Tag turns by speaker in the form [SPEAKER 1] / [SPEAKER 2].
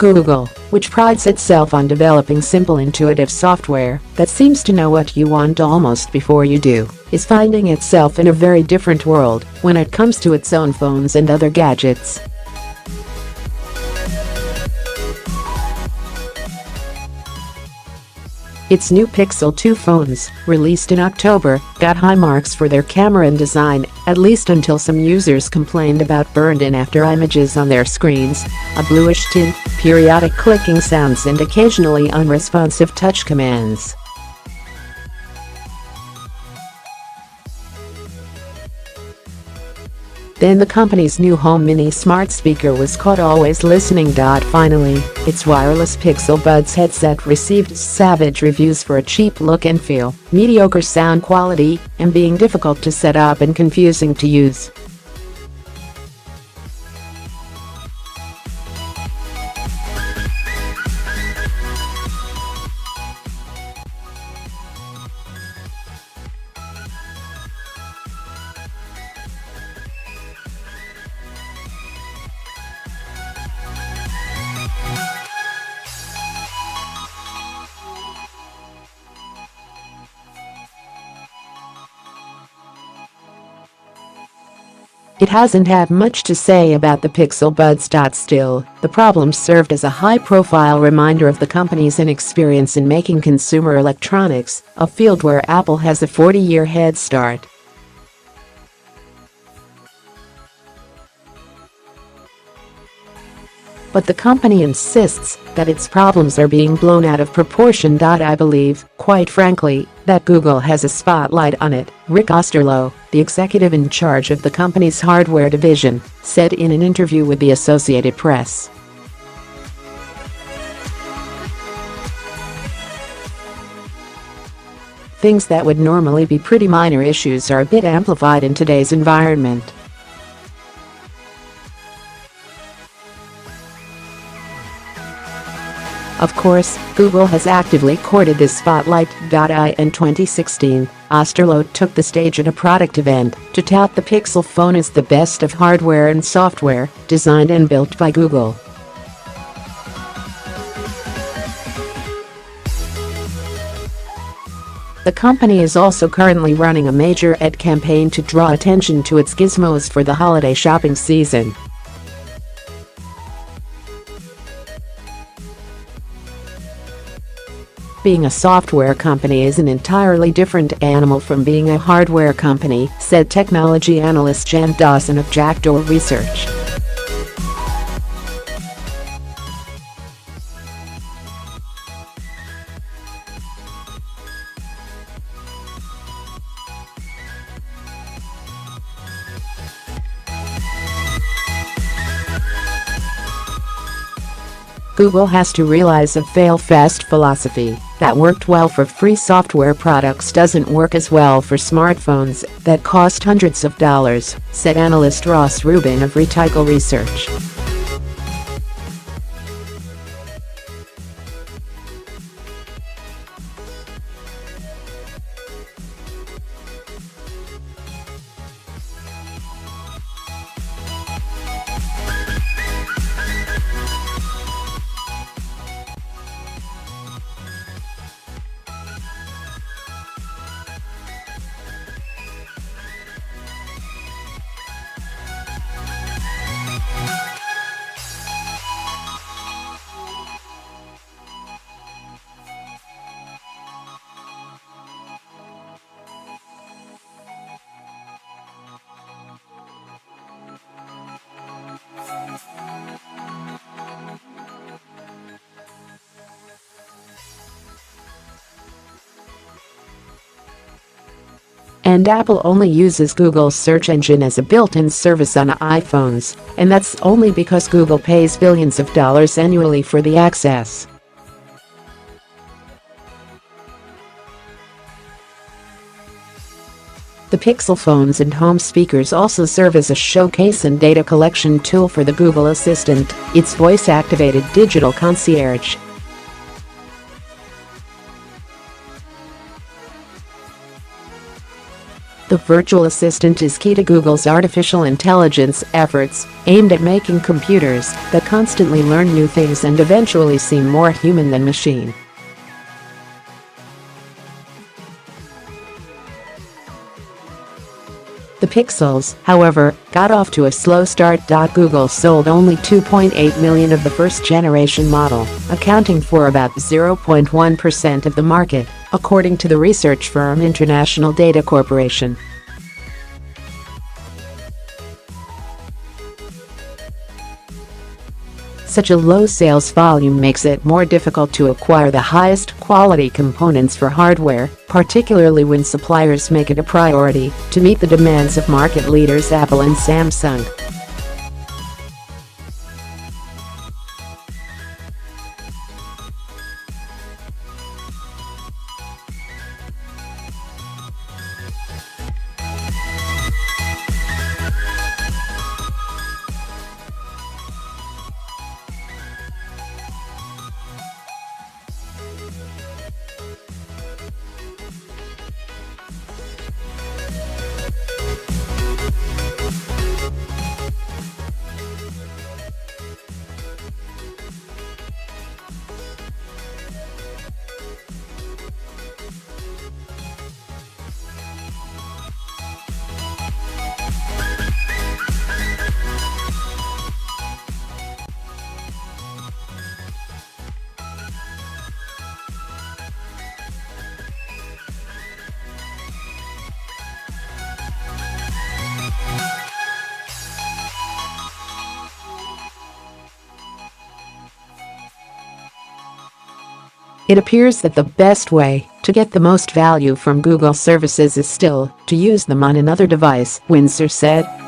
[SPEAKER 1] Google, which prides itself on developing simple, intuitive software that seems to know what you want almost before you do, is finding itself in a very different world when it comes to its own phones and other gadgets. Its new Pixel 2 phones, released in October, got high marks for their camera and design, at least until some users complained about burned-in afterimages on their screens, a bluish tint, periodic clicking sounds and occasionally unresponsive touch commands. Then the company's new home mini smart speaker was caught always listening.Finally. Its wireless Pixel Buds headset received savage reviews for a cheap look and feel, mediocre sound quality, and being difficult to set up and confusing to use. It hasn't had much to say about the Pixel Buds. Still, the problem served as a high-profile reminder of the company's inexperience in making consumer electronics, a field where Apple has a 40-year head start. But the company insists that its problems are being blown out of proportion. I believe, quite frankly, that Google has a spotlight on it, Rick Osterloh, the executive in charge of the company's hardware division, said in an interview with the Associated Press. Things that would normally be pretty minor issues are a bit amplified in today's environment. Of course, Google has actively courted this spotlight. In 2016, Osterloh took the stage at a product event to tout the Pixel phone as the best of hardware and software, designed and built by Google. The company is also currently running a major ad campaign to draw attention to its gizmos for the holiday shopping season. Being a software company is an entirely different animal from being a hardware company, said technology analyst Dawson of Jackdaw Research. Google has to realize a fail-fast philosophy that worked well for free software products doesn't work as well for smartphones that cost hundreds of dollars, said analyst Rubin of Reticle Research. And Apple only uses Google's search engine as a built-in service on iPhones, and that's only because Google pays billions of dollars annually for the access. The Pixel phones and home speakers also serve as a showcase and data collection tool for the Google Assistant, its voice-activated digital concierge. The virtual assistant is key to Google's artificial intelligence efforts, aimed at making computers that constantly learn new things and eventually seem more human than machine. The Pixels, however, got off to a slow start. Google sold only 2.8 million of the first-generation model, accounting for about 0.1% of the market, according to the research firm International Data Corporation. Such a low sales volume makes it more difficult to acquire the highest quality components for hardware, particularly when suppliers make it a priority to meet the demands of market leaders Apple and Samsung. It appears that the best way to get the most value from Google services is still to use them on another device, Windsor said.